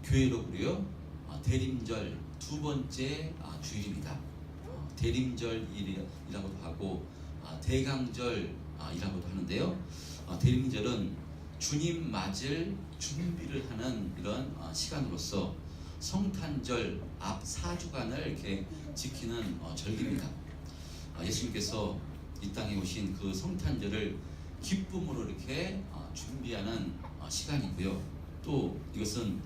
교회로부요 대림절 두 번째 주일입니다. 대림절이라고도 하고 대강절이라고도 하는데요. 대림절은 주님 맞을 준비를 하는 이런 시간으로서 성탄절 앞 4주간을 이렇게 지키는 절기입니다. 예수님께서 이 땅에 오신 그 성탄절을 기쁨으로 이렇게 준비하는 시간이고요. 또 이것은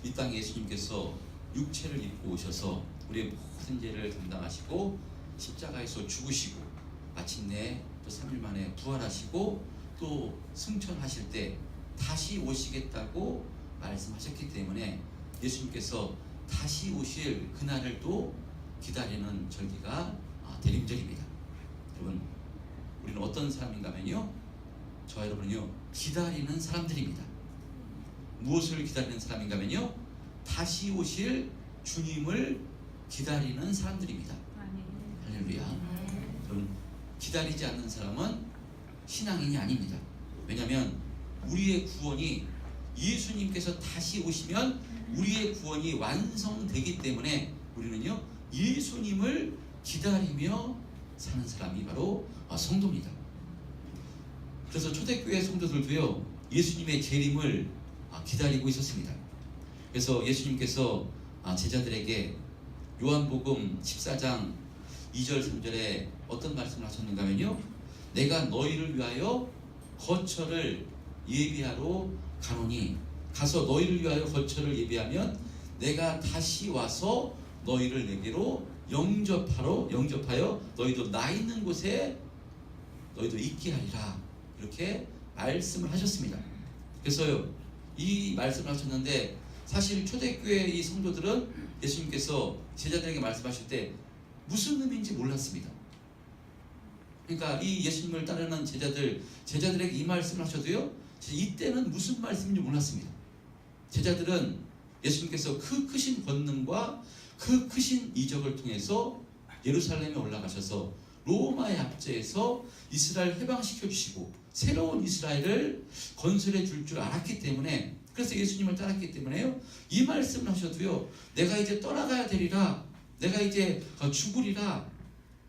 이 땅에 예수님께서 육체를 입고 오셔서 우리의 모든 죄를 담당하시고 십자가에서 죽으시고 마침내 또 3일 만에 부활하시고 또 승천하실 때 다시 오시겠다고 말씀하셨기 때문에 예수님께서 다시 오실 그날을 또 기다리는 절기가 대림절입니다. 여러분, 우리는 어떤 사람인가 하면요, 저와 여러분은요 기다리는 사람들입니다. 무엇을 기다리는 사람인가 하면요, 다시 오실 주님을 기다리는 사람들입니다. 할렐루야. 여러분, 기다리지 않는 사람은 신앙인이 아닙니다. 왜냐하면 우리의 구원이 예수님께서 다시 오시면 우리의 구원이 완성되기 때문에 우리는요 예수님을 기다리며 사는 사람이 바로 성도입니다. 그래서 초대교회 성도들도요 예수님의 재림을 기다리고 있었습니다. 그래서 예수님께서 제자들에게 요한복음 14장 2절 3절에 어떤 말씀을 하셨는가 하면요, 내가 너희를 위하여 거처를 예비하러 가노니 가서 너희를 위하여 거처를 예비하면 내가 다시 와서 너희를 내게로 영접하여 너희도 나 있는 곳에 너희도 있게 하리라, 이렇게 말씀을 하셨습니다. 그래서요 이 말씀을 하셨는데 사실 초대교회 이 성도들은 예수님께서 제자들에게 말씀하실 때 무슨 의미인지 몰랐습니다. 그러니까 이 예수님을 따르는 제자들에게 이 말씀을 하셔도요 이때는 무슨 말씀인지 몰랐습니다. 제자들은 예수님께서 그 크신 권능과 그 크신 이적을 통해서 예루살렘에 올라가셔서 로마의 압제에서 이스라엘 해방시켜 주시고 새로운 이스라엘을 건설해 줄 알았기 때문에, 그래서 예수님을 따랐기 때문에요 이 말씀을 하셔도요 내가 이제 떠나가야 되리라, 내가 이제 죽으리라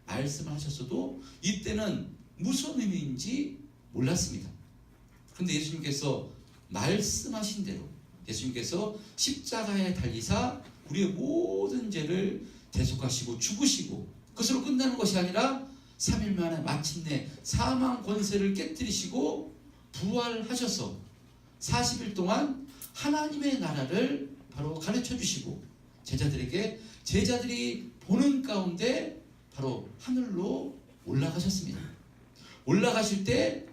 말씀하셨어도 이때는 무슨 의미인지 몰랐습니다. 그런데 예수님께서 말씀하신 대로 예수님께서 십자가에 달리사 우리의 모든 죄를 대속하시고 죽으시고 그것으로 끝나는 것이 아니라 3일 만에 마침내 사망 권세를 깨뜨리시고 부활하셔서 40일 동안 하나님의 나라를 바로 가르쳐 주시고 제자들이 보는 가운데 바로 하늘로 올라가셨습니다. 올라가실 때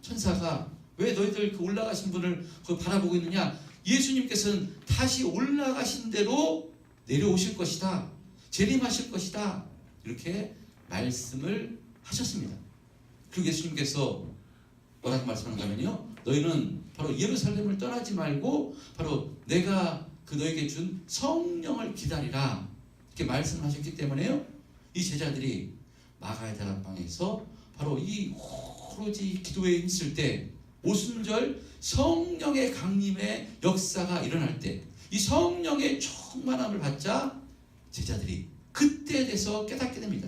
천사가 왜 너희들 그 올라가신 분을 바라보고 있느냐, 예수님께서는 다시 올라가신 대로 내려오실 것이다, 재림하실 것이다, 이렇게 말씀을 하셨습니다. 그리고 예수님께서 뭐라고 말씀하는가 하면요, 너희는 바로 예루살렘을 떠나지 말고 바로 내가 너에게 준 성령을 기다리라, 이렇게 말씀하셨기 때문에요 이 제자들이 마가의 다락방에서 바로 이 오로지 기도에 힘쓸 때 오순절 성령의 강림의 역사가 일어날 때 이 성령의 충만함을 받자 제자들이 그때에 대해서 깨닫게 됩니다.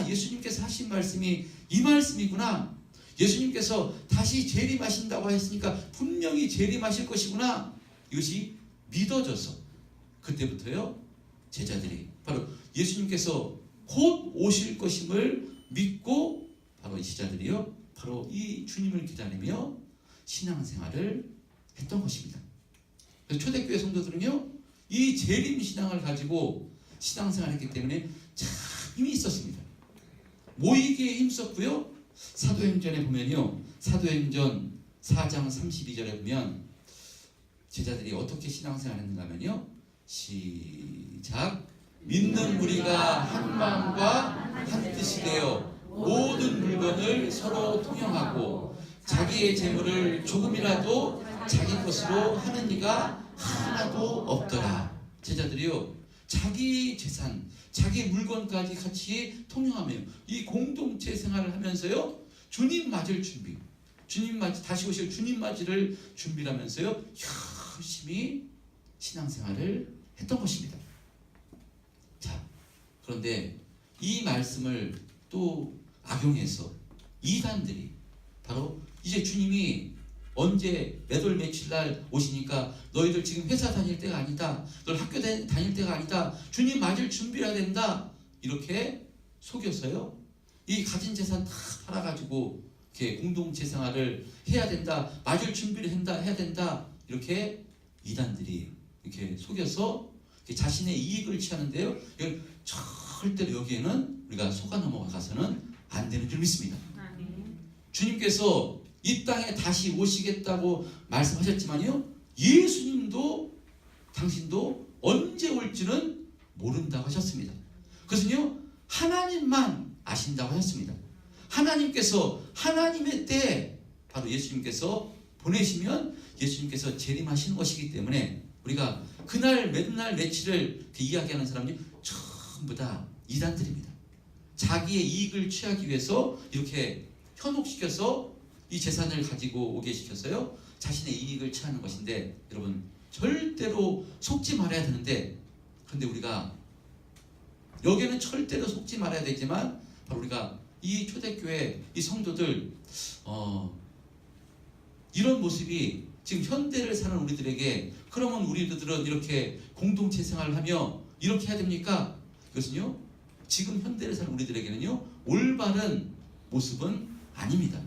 예수님께서 하신 말씀이 이 말씀이구나, 예수님께서 다시 재림하신다고 했으니까 분명히 재림하실 것이구나, 이것이 믿어져서 그때부터요 제자들이 바로 예수님께서 곧 오실 것임을 믿고 바로 이 제자들이요 바로 이 주님을 기다리며 신앙생활을 했던 것입니다. 그래서 초대교회 성도들은요 이 재림 신앙을 가지고 신앙생활을 했기 때문에 참 힘이 있었습니다. 모이기에 힘썼고요. 사도행전에 보면요, 사도행전 4장 32절에 보면 제자들이 어떻게 신앙생활을 했는가 하면요, 시작. 믿는 우리가 한 마음과 한 뜻이 되어 모든 물건을 서로 통용하고 자기의 재물을 조금이라도 자기 것으로 하는 이가 하나도 없더라. 제자들이요 자기 재산, 자기 물건까지 같이 통용하며 이 공동체 생활을 하면서요 주님 맞을 준비, 다시 오실 주님 맞이를 준비를 하면서요 열심히 신앙생활을 했던 것입니다. 자, 그런데 이 말씀을 또 악용해서 이단들이 바로 이제 주님이 언제 몇 월 며칠 날 오시니까 너희들 지금 회사 다닐 때가 아니다, 너 학교 다닐 때가 아니다, 주님 맞을 준비해야 된다, 이렇게 속여서요 이 가진 재산 다 팔아가지고 이렇게 공동체 생활을 해야 된다, 맞을 준비를 해야 된다, 이렇게 이단들이 이렇게 속여서 이렇게 자신의 이익을 취하는데요, 절대로 여기에는 우리가 속아 넘어가서는 안 되는 줄 믿습니다. 주님께서 이 땅에 다시 오시겠다고 말씀하셨지만요, 예수님도 당신도 언제 올지는 모른다고 하셨습니다. 그것은요 하나님만 아신다고 하셨습니다. 하나님께서 하나님의 때에 바로 예수님께서 보내시면 예수님께서 재림하시는 것이기 때문에 우리가 그날 몇 날 며칠을 이야기하는 사람들이 전부 다 이단들입니다. 자기의 이익을 취하기 위해서 이렇게 현혹시켜서 이 재산을 가지고 오게 시켜서요 자신의 이익을 취하는 것인데, 여러분 절대로 속지 말아야 되는데, 그런데 우리가 여기에는 절대로 속지 말아야 되지만 바로 우리가 이 초대교회 이 성도들 이런 모습이 지금 현대를 사는 우리들에게, 그러면 우리들은 이렇게 공동체 생활을 하며 이렇게 해야 됩니까? 그것은요 지금 현대를 사는 우리들에게는요 올바른 모습은 아닙니다.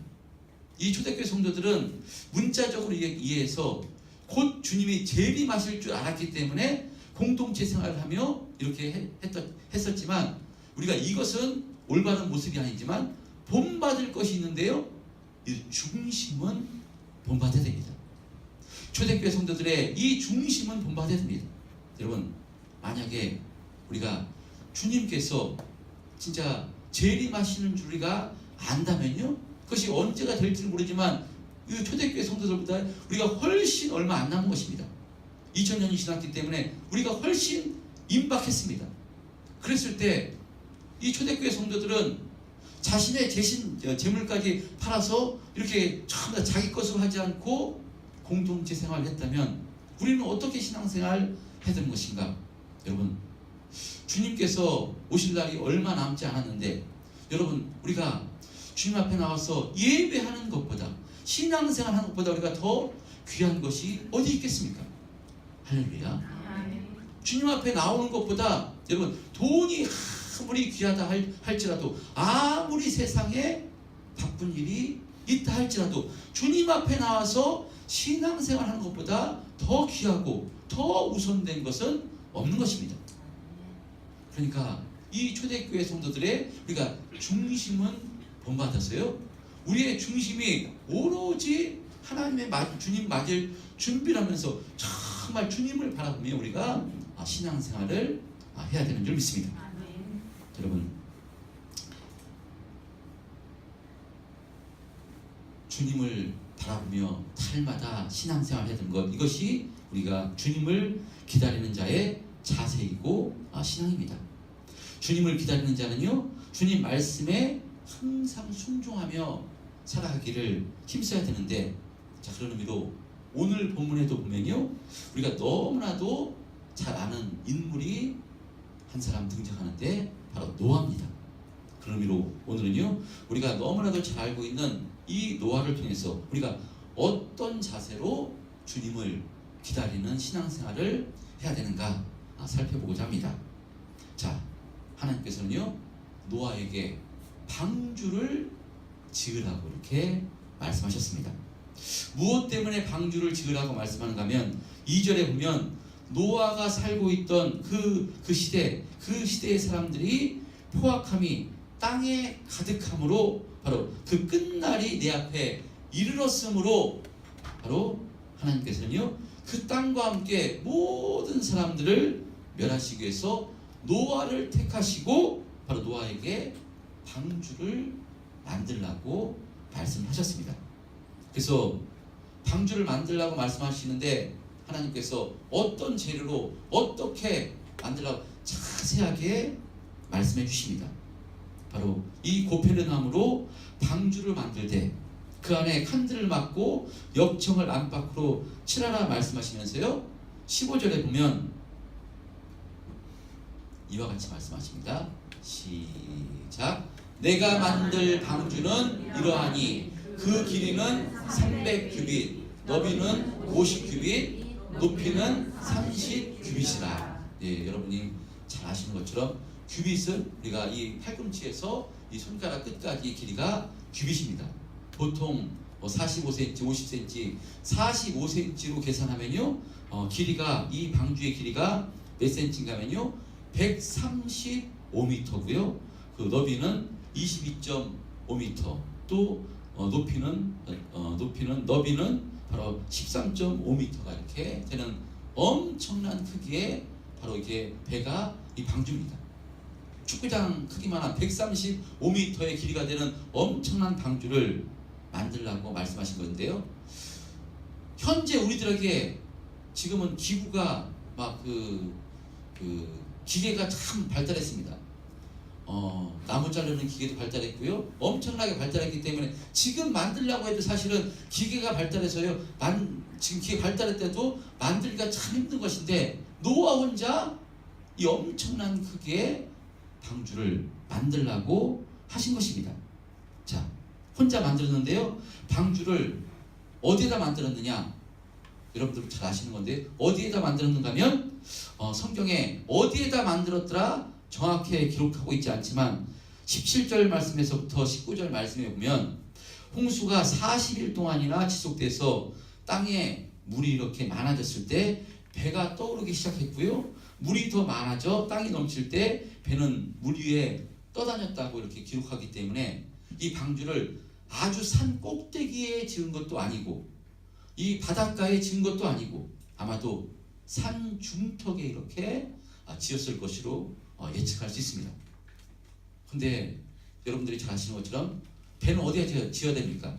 이 초대교회 성도들은 문자적으로 이해해서 곧 주님이 재림하실 줄 알았기 때문에 공동체 생활을 하며 이렇게 했었지만, 우리가 이것은 올바른 모습이 아니지만 본받을 것이 있는데요, 이 중심은 본받아야 됩니다. 초대교회 성도들의 이 중심은 본받아야 됩니다. 여러분 만약에 우리가 주님께서 진짜 재림하시는 줄 우리가 안다면요, 그것이 언제가 될지는 모르지만 이 초대교회 성도들보다 우리가 훨씬 얼마 안 남은 것입니다. 2000년이 지났기 때문에 우리가 훨씬 임박했습니다. 그랬을 때 이 초대교회 성도들은 자신의 재물까지 팔아서 이렇게 전부 다 자기 것으로 하지 않고 공동체 생활을 했다면 우리는 어떻게 신앙생활 해야 되는 것인가? 여러분 주님께서 오실 날이 얼마 남지 않았는데, 여러분 우리가 주님 앞에 나와서 예배하는 것보다, 신앙생활 하는 것보다 우리가 더 귀한 것이 어디 있겠습니까? 할렐루야. 주님 앞에 나오는 것보다 여러분 돈이 아무리 귀하다 할지라도, 아무리 세상에 바쁜 일이 있다 할지라도 주님 앞에 나와서 신앙생활 하는 것보다 더 귀하고 더 우선된 것은 없는 것입니다. 그러니까 이 초대교회 성도들의 우리가 중심은 본받았어요. 우리의 중심이 오로지 하나님의 주님 맞을 준비를 하면서 정말 주님을 바라보며 우리가 신앙생활을 해야 되는 줄 믿습니다. 여러분 주님을 바라보며 날마다 신앙생활을 해야 되는 것, 이것이 우리가 주님을 기다리는 자의 자세이고 신앙입니다. 주님을 기다리는 자는요 주님 말씀에 항상 순종하며 살아가기를 힘써야 되는데, 자 그런 의미로 오늘 본문에도 보면요 우리가 너무나도 잘 아는 인물이 한 사람 등장하는데 바로 노아입니다. 그런 의미로 오늘은요 우리가 너무나도 잘 알고 있는 이 노아를 통해서 우리가 어떤 자세로 주님을 기다리는 신앙생활을 해야 되는가 살펴보고자 합니다. 자, 하나님께서는요 노아에게 방주를 지으라고 이렇게 말씀하셨습니다. 무엇 때문에 방주를 지으라고 말씀하는가 하면 2절에 보면 노아가 살고 있던 그 시대의 사람들이 포악함이 땅에 가득함으로 바로 그 끝날이 내 앞에 이르렀으므로 바로 하나님께서는요 그 땅과 함께 모든 사람들을 멸하시기 위해서 노아를 택하시고 바로 노아에게 방주를 만들라고 말씀하셨습니다. 그래서 방주를 만들라고 말씀하시는데 하나님께서 어떤 재료로 어떻게 만들라고 자세하게 말씀해 주십니다. 바로 이 고페르나무로 방주를 만들 때 그 안에 칸들을 막고 역청을 안팎으로 칠하라 말씀하시면서요 15절에 보면 이와 같이 말씀하십니다. 시작. 내가 만들 방주는 이러하니 그 길이는 300규빗, 너비는 50규빗, 높이는 30규빗이라. 예, 여러분이 잘 아시는 것처럼 규빗은 우리가 이 팔꿈치에서 이 손가락 끝까지 길이가 규빗입니다. 보통 45cm, 50cm, 45cm로 계산하면요, 길이가 이 방주의 길이가 몇 cm인가면요, 135m고요. 그 너비는 22.5m, 또 높이는 너비는 바로 13.5m가 이렇게 되는 엄청난 크기의 바로 이게 배가 이 방주입니다. 축구장 크기만한 135m의 길이가 되는 엄청난 방주를 만들라고 말씀하신 건데요. 현재 우리들에게 지금은 기구가 막 기계가 참 발달했습니다. 나무 자르는 기계도 발달했고요. 엄청나게 발달했기 때문에 지금 만들려고 해도 사실은 기계가 발달해서요. 지금 기계 발달했대도 만들기가 참 힘든 것인데 노아 혼자 이 엄청난 크기의 방주를 만들라고 하신 것입니다. 자, 혼자 만들었는데요. 방주를 어디에다 만들었느냐? 여러분들 잘 아시는 건데 어디에다 만들었는가 하면 성경에 어디에다 만들었더라 정확히 기록하고 있지 않지만 17절 말씀에서부터 19절 말씀에 보면 홍수가 40일 동안이나 지속돼서 땅에 물이 이렇게 많아졌을 때 배가 떠오르기 시작했고요. 물이 더 많아져 땅이 넘칠 때 배는 물 위에 떠다녔다고 이렇게 기록하기 때문에 이 방주를 아주 산 꼭대기에 지은 것도 아니고 이 바닷가에 지은 것도 아니고 아마도 산 중턱에 이렇게 지었을 것으로 예측할 수 있습니다. 근데 여러분들이 잘 아시는 것처럼 배는 어디에 지어야 됩니까?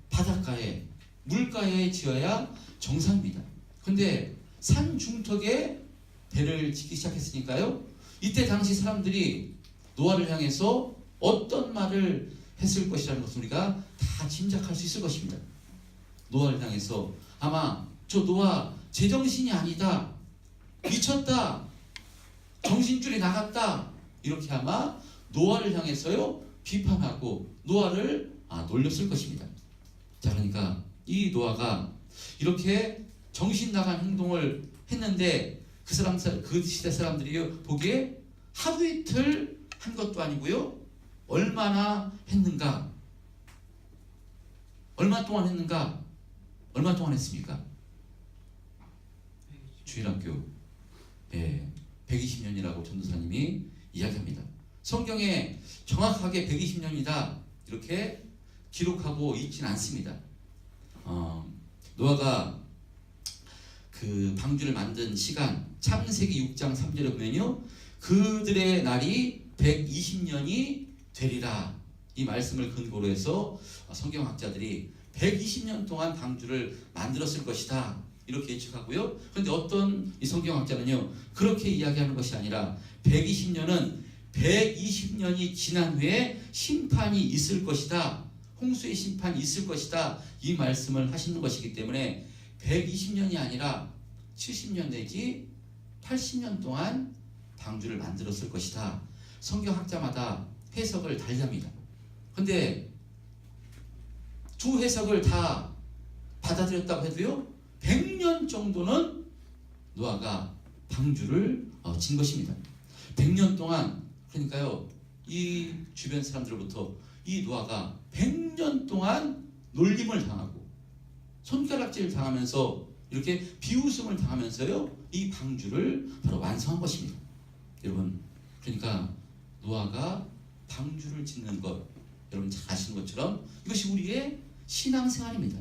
바닷가에, 물가에 지어야 정상입니다. 근데 산 중턱에 배를 짓기 시작했으니까요. 이때 당시 사람들이 노아를 향해서 어떤 말을 했을 것이라는 것을 우리가 다 짐작할 수 있을 것입니다. 노아를 향해서 아마 저 노아 제정신이 아니다, 미쳤다, 정신줄이 나갔다, 이렇게 아마 노아를 향해서요 비판하고 노아를 놀렸을 것입니다. 자, 그러니까 이 노아가 이렇게 정신 나간 행동을 했는데 그 시대 사람들이 보기에 하루 이틀 한 것도 아니고요. 얼마나 했는가? 얼마 동안 했는가? 얼마 동안 했습니까? 주일학교 120년이라고 전도사님이 이야기합니다. 성경에 정확하게 120년이다 이렇게 기록하고 있지는 않습니다. 노아가 그 방주를 만든 시간 창세기 6장 3절에 보면요, 그들의 날이 120년이 되리라, 이 말씀을 근거로 해서 성경학자들이 120년 동안 방주를 만들었을 것이다 이렇게 예측하고요. 그런데 어떤 이 성경학자는요 그렇게 이야기하는 것이 아니라 120년은 120년이 지난 후에 심판이 있을 것이다, 홍수의 심판이 있을 것이다, 이 말씀을 하시는 것이기 때문에 120년이 아니라 70년 내지 80년 동안 방주를 만들었을 것이다. 성경학자마다 해석을 달리합니다. 그런데 두 해석을 다 받아들였다고 해도요 100년 정도는 노아가 방주를 진 것입니다. 100년 동안, 그러니까요 이 주변 사람들로부터 이 노아가 100년 동안 놀림을 당하고 손가락질을 당하면서 이렇게 비웃음을 당하면서요 이 방주를 바로 완성한 것입니다. 여러분, 그러니까 노아가 방주를 짓는 것, 여러분 잘 아시는 것처럼 이것이 우리의 신앙생활입니다.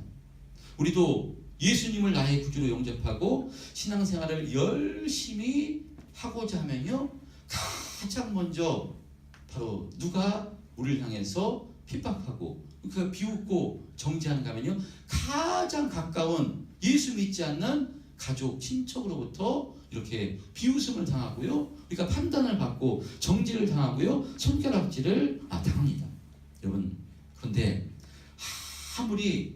우리도 예수님을 나의 구주로 영접하고 신앙생활을 열심히 하고자 하면요 가장 먼저 바로 누가 우리를 향해서 핍박하고 그 비웃고 정죄하는가 하면요 가장 가까운 예수 믿지 않는 가족, 친척으로부터 이렇게 비웃음을 당하고요, 그러니까 판단을 받고 정죄를 당하고요, 손가락질을 당합니다. 여러분, 그런데 아무리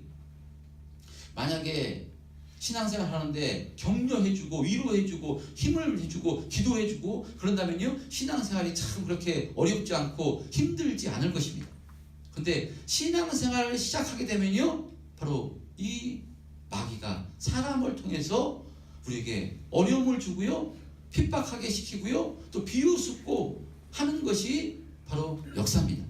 만약에 신앙생활 하는데 격려해주고 위로해주고 힘을 해주고 기도해주고 그런다면요 신앙생활이 참 그렇게 어렵지 않고 힘들지 않을 것입니다. 근데 신앙생활을 시작하게 되면요 바로 이 마귀가 사람을 통해서 우리에게 어려움을 주고요 핍박하게 시키고요 또 비웃고 하는 것이 바로 역사입니다.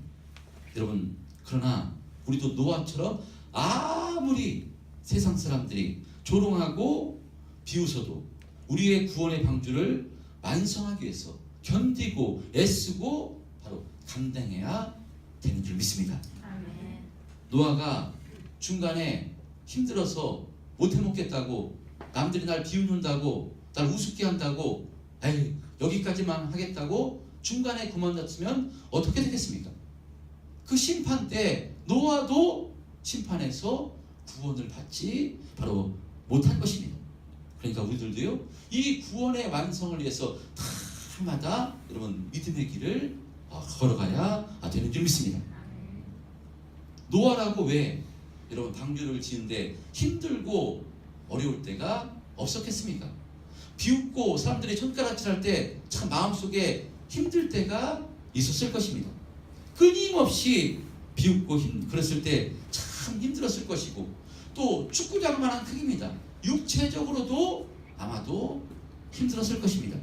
여러분 그러나 우리도 노아처럼 아무리 세상 사람들이 조롱하고 비웃어도 우리의 구원의 방주를 완성하기 위해서 견디고 애쓰고 바로 감당해야 되는 줄 믿습니다. 아멘. 노아가 중간에 힘들어서 못해 먹겠다고 남들이 날 비웃는다고 날 우습게 한다고 에이 여기까지만 하겠다고 중간에 그만뒀으면 어떻게 되겠습니까? 그 심판 때 노아도 심판에서 구원을 받지 바로 못한 것입니다. 그러니까 우리들도요 이 구원의 완성을 위해서 날마다 여러분 믿음의 길을 걸어가야 되는 줄 믿습니다. 노아라고 왜 여러분 방주를 지는데 힘들고 어려울 때가 없었겠습니까? 비웃고 사람들이 손가락질할 때 참 마음속에 힘들 때가 있었을 것입니다. 끊임없이 비웃고 그랬을 때 참 힘들었을 것이고 또 축구장만한 크기입니다. 육체적으로도 아마도 힘들었을 것입니다.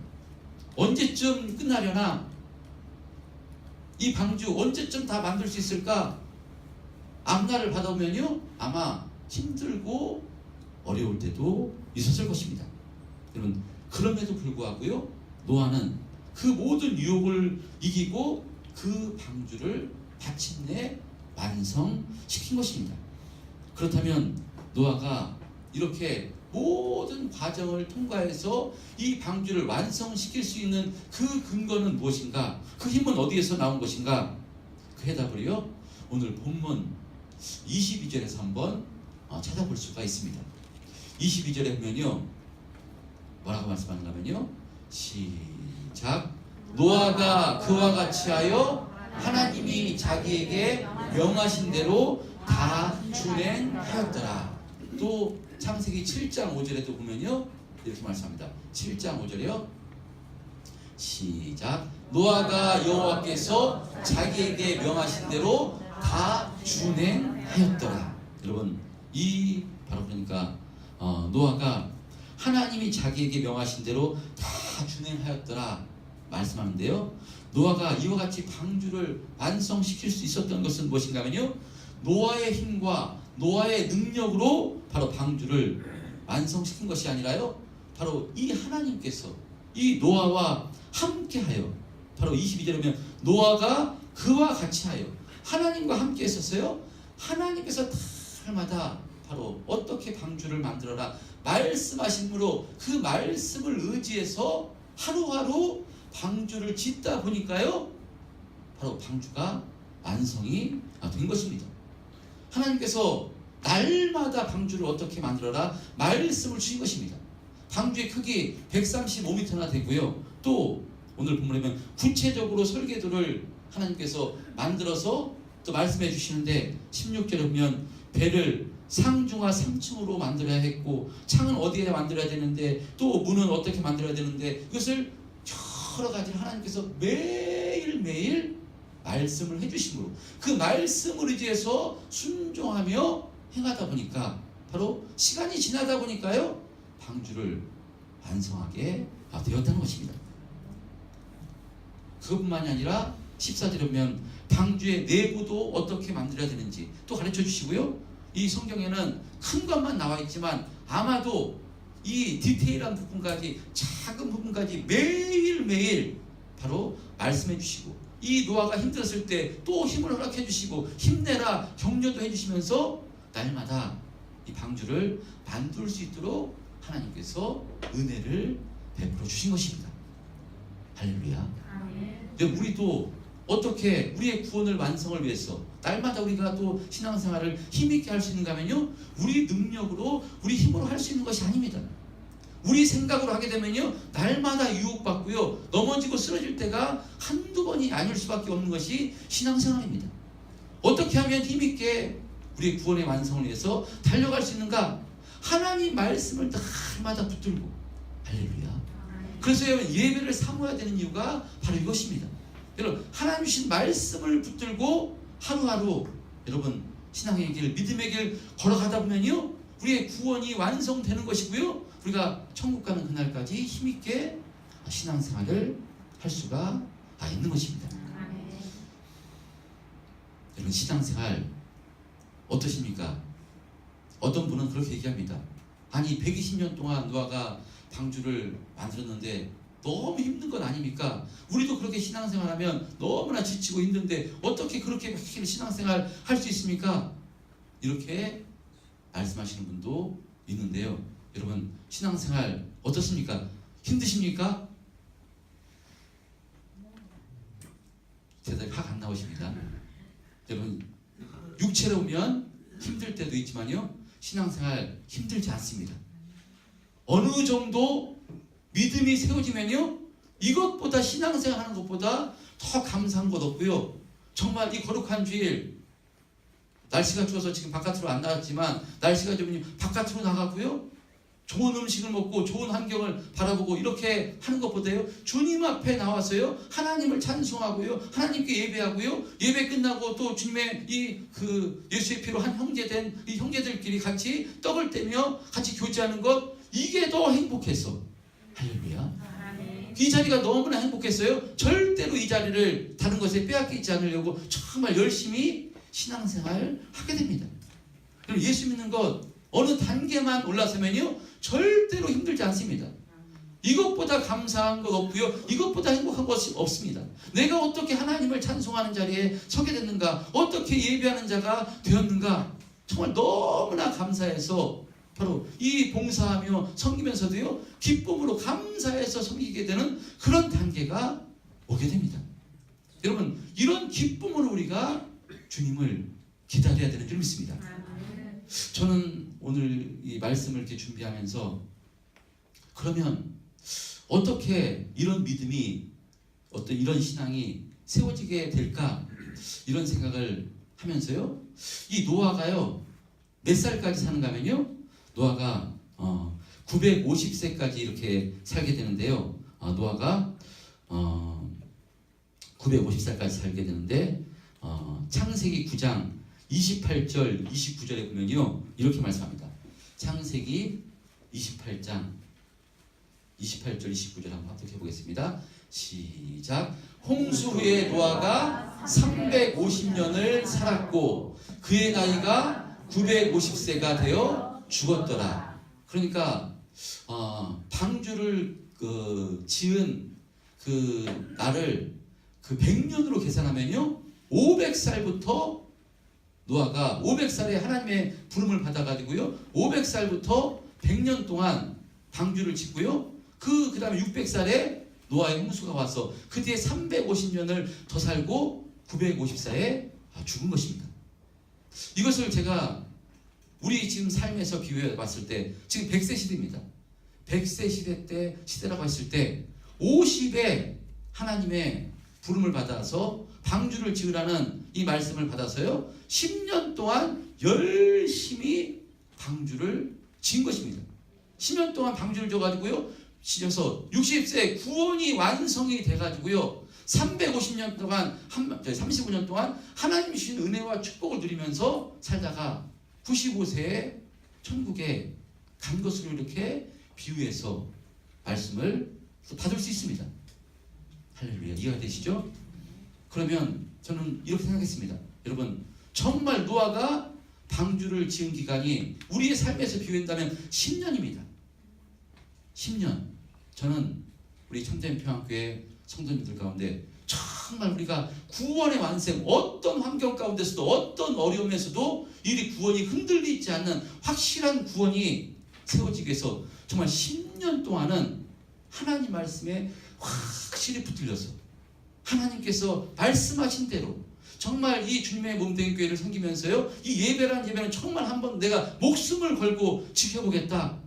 언제쯤 끝나려나 이 방주 언제쯤 다 만들 수 있을까 앞날을 받아보면요 아마 힘들고 어려울 때도 있었을 것입니다. 여러분 그럼에도 불구하고요 노아는 그 모든 유혹을 이기고 그 방주를 마침내 완성시킨 것입니다. 그렇다면 노아가 이렇게 모든 과정을 통과해서 이 방주를 완성시킬 수 있는 그 근거는 무엇인가? 그 힘은 어디에서 나온 것인가? 그 해답을요 오늘 본문 22절에서 한번 찾아볼 수가 있습니다. 22절에 보면요 뭐라고 말씀하는가 하면요 시작 노아가 그와 같이 하여 하나님이 자기에게 명하신 대로 다 준행하였더라. 또 창세기 7장 5절에도 보면요 이렇게 말씀합니다. 7장 5절이요 시작 노아가 여호와께서 자기에게 명하신 대로 다 준행하였더라. 여러분 이 바로 그러니까 노아가 하나님이 자기에게 명하신 대로 다 준행하였더라 말씀하는데요 노아가 이와 같이 방주를 완성시킬 수 있었던 것은 무엇인가 하면요 노아의 힘과 노아의 능력으로 바로 방주를 완성시킨 것이 아니라요 바로 이 하나님께서 이 노아와 함께하여 바로 22절에 보면 노아가 그와 같이 하여 하나님과 함께 했었어요. 하나님께서 날마다 바로 어떻게 방주를 만들어라 말씀하심으로 그 말씀을 의지해서 하루하루 방주를 짓다 보니까요 바로 방주가 완성이 된 것입니다. 하나님께서 날마다 방주를 어떻게 만들어라 말씀을 주신 것입니다. 방주의 크기 135m나 되고요 또 오늘 본문에 보면 구체적으로 설계도를 하나님께서 만들어서 또 말씀해 주시는데 16절에 보면 배를 상중하 3층으로 만들어야 했고 창은 어디에 만들어야 되는데 또 문은 어떻게 만들어야 되는데 이것을 여러 가지 하나님께서 매일매일 말씀을 해주심으로 그 말씀을 의지해서 순종하며 행하다 보니까 바로 시간이 지나다 보니까요 방주를 완성하게 되었다는 것입니다. 그것뿐만이 아니라 14절에 보면 방주의 내부도 어떻게 만들어야 되는지 또 가르쳐 주시고요 이 성경에는 큰 것만 나와 있지만 아마도 이 디테일한 부분까지 작은 부분까지 매일매일 바로 말씀해 주시고 이 노아가 힘들었을 때 또 힘을 허락해 주시고 힘내라 격려도 해주시면서 날마다 이 방주를 만들 수 있도록 하나님께서 은혜를 베풀어 주신 것입니다. 할렐루야. 우리도 어떻게 우리의 구원을 완성을 위해서 날마다 우리가 또 신앙생활을 힘있게 할 수 있는가 하면요 우리 능력으로 우리 힘으로 할 수 있는 것이 아닙니다. 우리 생각으로 하게 되면요 날마다 유혹받고요 넘어지고 쓰러질 때가 한두 번이 아닐 수밖에 없는 것이 신앙생활입니다. 어떻게 하면 힘있게 우리의 구원의 완성을 위해서 달려갈 수 있는가? 하나님 말씀을 날마다 붙들고. 할렐루야. 그래서 여러분 예배를 사모해야 되는 이유가 바로 이것입니다. 여러분 하나님 주신 말씀을 붙들고 하루하루 여러분 신앙의 길, 믿음의 길 걸어가다 보면요 우리의 구원이 완성되는 것이고요 우리가 천국 가는 그날까지 힘있게 신앙생활을 할 수가 있는 것입니다. 여러분 신앙생활 어떠십니까? 어떤 분은 그렇게 얘기합니다. 아니 120년 동안 노아가 방주를 만들었는데 너무 힘든 건 아닙니까? 우리도 그렇게 신앙생활하면 너무나 지치고 힘든데 어떻게 그렇게 신앙생활 할 수 있습니까? 이렇게 말씀하시는 분도 있는데요. 여러분 신앙생활 어떻습니까? 힘드십니까? 대답이 확 안 나오십니다. 여러분 육체로 오면 힘들 때도 있지만요 신앙생활 힘들지 않습니다. 어느 정도 믿음이 세워지면요 이것보다 신앙생활 하는 것보다 더 감사한 것 없고요 정말 이 거룩한 주일 날씨가 추워서 지금 바깥으로 안 나갔지만 날씨가 좀 바깥으로 나가고요 좋은 음식을 먹고 좋은 환경을 바라보고 이렇게 하는 것보다요 주님 앞에 나와서요 하나님을 찬송하고요 하나님께 예배하고요 예배 끝나고 또 주님의 예수의 피로 한 형제된 이 형제들끼리 같이 떡을 떼며 같이 교제하는 것 이게 더 행복했어. 할렐루야. 이 자리가 너무나 행복했어요. 절대로 이 자리를 다른 것에 빼앗기지 않으려고 정말 열심히 신앙생활 하게 됩니다. 그럼 예수 믿는 것 어느 단계만 올라서면요 절대로 힘들지 않습니다. 이것보다 감사한 것 없고요 이것보다 행복한 것이 없습니다. 내가 어떻게 하나님을 찬송하는 자리에 서게 됐는가 어떻게 예배하는 자가 되었는가 정말 너무나 감사해서 바로 이 봉사하며 섬기면서도요 기쁨으로 감사해서 섬기게 되는 그런 단계가 오게 됩니다. 여러분 이런 기쁨으로 우리가 주님을 기다려야 되는 줄 믿습니다. 저는 오늘 이 말씀을 이렇게 준비하면서 그러면 어떻게 이런 믿음이 어떤 이런 신앙이 세워지게 될까 이런 생각을 하면서요 이 노아가요 몇 살까지 사는가 하면요 노아가 950세까지 이렇게 살게 되는데요 노아가 950살까지 살게 되는데 창세기 9장 28절 29절에 보면요 이렇게 말씀합니다. 창세기 28장 28절 29절 한번 합독해 보겠습니다. 시작. 홍수 후에 노아가 350년을 살았고 그의 나이가 950세가 되어 죽었더라. 그러니까 방주를 지은 그 날을 그 100년으로 계산하면요 500살부터 노아가 500살에 하나님의 부름을 받아가지고요 500살부터 100년 동안 방주를 짓고요 그 다음에 600살에 노아의 홍수가 와서 그 뒤에 350년을 더 살고 950살에 죽은 것입니다. 이것을 제가 우리 지금 삶에서 비유해 봤을 때 지금 100세 시대입니다. 100세 시대 때 시대라고 했을 때 50에 하나님의 부름을 받아서 방주를 지으라는 이 말씀을 받아서요 10년 동안 열심히 방주를 지은 것입니다. 10년 동안 방주를 져가지고요 지어서 60세 구원이 완성이 돼가지고요 350년 동안 35년 동안 하나님 주신 은혜와 축복을 누리면서 살다가 95세에 천국에 간 것으로 이렇게 비유해서 말씀을 받을 수 있습니다. 할렐루야. 이해가 되시죠? 그러면 저는 이렇게 생각했습니다. 여러분 정말 노아가 방주를 지은 기간이 우리의 삶에서 비유한다면 10년입니다. 10년. 저는 우리 참된 평안교회 성도님들 가운데 정말 우리가 구원의 완성 어떤 환경 가운데서도 어떤 어려움에서도 이 구원이 흔들리지 않는 확실한 구원이 세워지기 위해서 정말 10년 동안은 하나님 말씀에 확실히 붙들려서 하나님께서 말씀하신 대로 정말 이 주님의 몸된 교회를 섬기면서요 이 예배라는 예배는 정말 한번 내가 목숨을 걸고 지켜보겠다.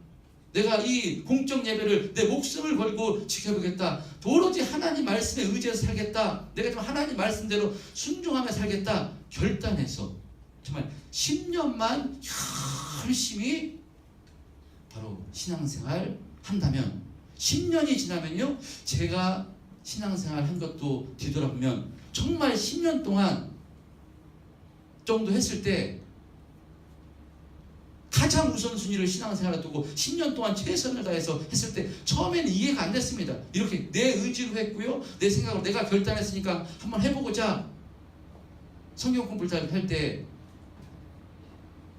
내가 이 공적 예배를 내 목숨을 걸고 지켜보겠다. 오로지 하나님 말씀에 의지해서 살겠다. 내가 좀 하나님 말씀대로 순종하며 살겠다. 결단해서 정말 10년만 열심히 바로 신앙생활 한다면 10년이 지나면요, 제가 신앙생활 한 것도 뒤돌아보면 정말 10년 동안 정도 했을 때 가장 우선순위를 신앙생활에 두고 10년 동안 최선을 다해서 했을 때 처음에는 이해가 안 됐습니다. 이렇게 내 의지로 했고요, 내 생각으로 내가 결단했으니까 한번 해보고자 성경 공부를 할 때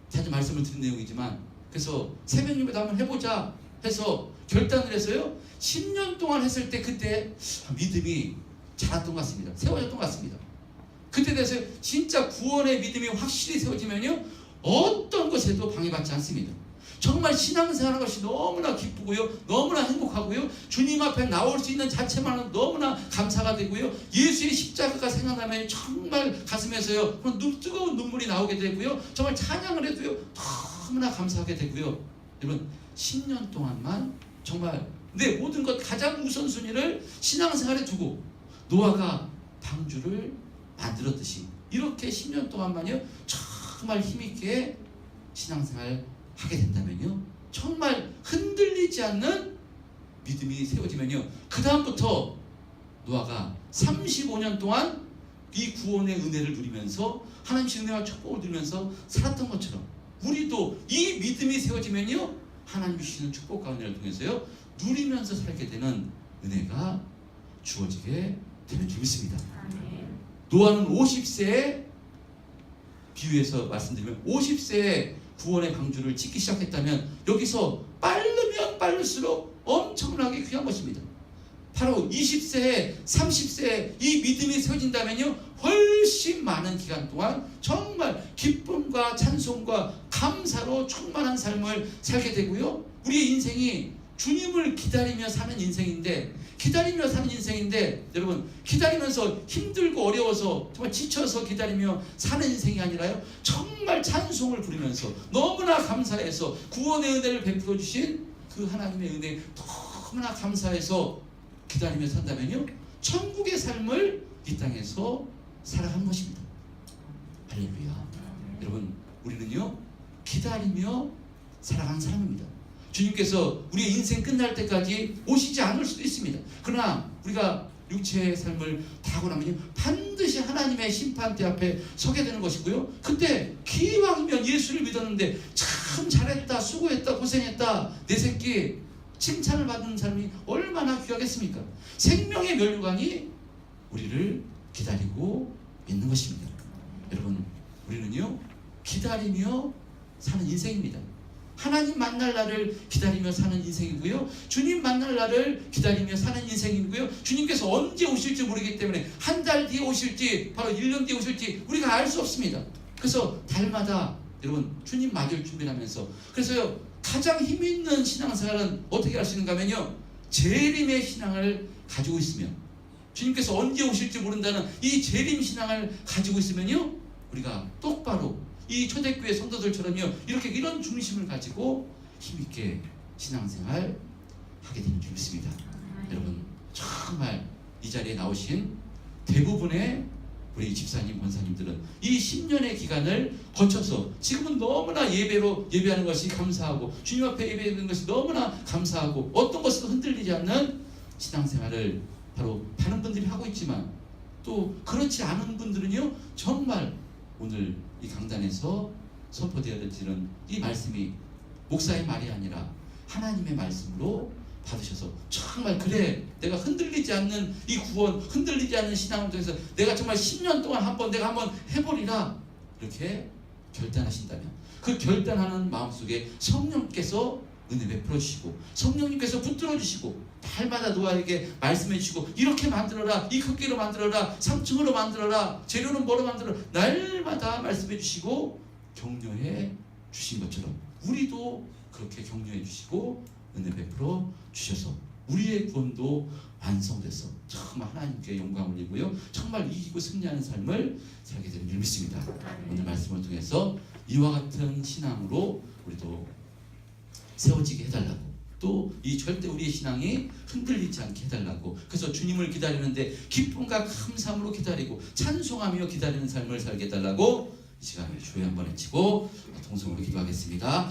자주 말씀을 드린 내용이지만, 그래서 새벽 예배도 한번 해보자 해서 결단을 해서요 10년 동안 했을 때 그때 믿음이 자랐던 것 같습니다. 세워졌던 것 같습니다. 그때 돼서 진짜 구원의 믿음이 확실히 세워지면요 어떤 것에도 방해받지 않습니다. 정말 신앙생활하는 것이 너무나 기쁘고요, 너무나 행복하고요, 주님 앞에 나올 수 있는 자체만은 너무나 감사가 되고요, 예수의 십자가가 생각나면 정말 가슴에서요 뜨거운 눈물이 나오게 되고요, 정말 찬양을 해도요 너무나 감사하게 되고요. 여러분 10년 동안만 정말 내 모든 것 가장 우선순위를 신앙생활에 두고 노아가 방주를 만들었듯이 이렇게 10년 동안만요 정말 힘있게 신앙생활 하게 된다면요 정말 흔들리지 않는 믿음이 세워지면요 그 다음부터 노아가 35년 동안 이 구원의 은혜를 누리면서 하나님의 은혜와 축복을 누리면서 살았던 것처럼 우리도 이 믿음이 세워지면요 하나님 주시는 축복과 은혜를 통해서요 누리면서 살게 되는 은혜가 주어지게 되는 줄 믿습니다. 노아는 50세에 비유해서 말씀드리면 50세에 구원의 방주를 짓기 시작했다면 여기서 빠르면 빠를수록 엄청나게 귀한 것입니다. 바로 20세에 30세에 이 믿음이 세워진다면요 훨씬 많은 기간 동안 정말 기쁨과 찬송과 감사로 충만한 삶을 살게 되고요, 우리의 인생이 주님을 기다리며 사는 인생인데 여러분 기다리면서 힘들고 어려워서 정말 지쳐서 기다리며 사는 인생이 아니라요 정말 찬송을 부르면서 너무나 감사해서 구원의 은혜를 베풀어 주신 그 하나님의 은혜에 너무나 감사해서 기다리며 산다면요 천국의 삶을 이 땅에서 살아가는 것입니다. 할렐루야. 여러분 우리는요 기다리며 살아가는 사람입니다. 주님께서 우리의 인생 끝날 때까지 오시지 않을 수도 있습니다. 그러나 우리가 육체의 삶을 다 하고 나면요 반드시 하나님의 심판대 앞에 서게 되는 것이고요, 그때 기왕이면 예수를 믿었는데 참 잘했다, 수고했다, 고생했다, 내 새끼 칭찬을 받는 사람이 얼마나 귀하겠습니까? 생명의 면류관이 우리를 기다리고 있는 것입니다. 여러분 우리는요 기다리며 사는 인생입니다. 하나님 만날 날을 기다리며 사는 인생이고요, 주님 만날 날을 기다리며 사는 인생이고요, 주님께서 언제 오실지 모르기 때문에 한 달 뒤에 오실지 바로 1년 뒤에 오실지 우리가 알 수 없습니다. 그래서 달마다 여러분 주님 맞을 준비를 하면서, 그래서요 가장 힘있는 신앙생활은 어떻게 할 수 있는가 하면요 재림의 신앙을 가지고 있으면, 주님께서 언제 오실지 모른다는 이 재림 신앙을 가지고 있으면요 우리가 똑바로 이 초대교회 성도들처럼요 이렇게 이런 중심을 가지고 힘있게 신앙생활 하게 되는 줄 믿습니다. 여러분 정말 이 자리에 나오신 대부분의 우리 집사님, 권사님들은 이 10년의 기간을 거쳐서 지금은 너무나 예배하는 것이 감사하고 주님 앞에 예배하는 것이 너무나 감사하고 어떤 것에도 흔들리지 않는 신앙생활을 바로 다른 분들이 하고 있지만, 또 그렇지 않은 분들은요 정말 오늘 이 강단에서 선포되어지는 이 말씀이 목사의 말이 아니라 하나님의 말씀으로 받으셔서 정말 그래 내가 흔들리지 않는 이 구원, 흔들리지 않는 신앙을 통해서 내가 정말 10년 동안 내가 한번 해보리라 이렇게 결단하신다면, 그 결단하는 마음속에 성령께서 은혜 베풀어 주시고 성령님께서 붙들어 주시고 달마다 노아에게 말씀해 주시고 이렇게 만들어라, 이 크기로 만들어라, 3층으로 만들어라, 재료는 뭐로 만들어라, 날마다 말씀해 주시고 격려해 주신 것처럼 우리도 그렇게 격려해 주시고 은혜 베풀어 주셔서 우리의 구원도 완성돼서 정말 하나님께 영광 올리고요 정말 이기고 승리하는 삶을 살게 되는 줄 믿습니다. 오늘 말씀을 통해서 이와 같은 신앙으로 우리도 세워지게 해달라고, 또 이 절대 우리의 신앙이 흔들리지 않게 해달라고, 그래서 주님을 기다리는데 기쁨과 감사함으로 기다리고 찬송하며 기다리는 삶을 살게 해달라고 이 시간을 주에 한 번 외치고 통성으로 기도하겠습니다.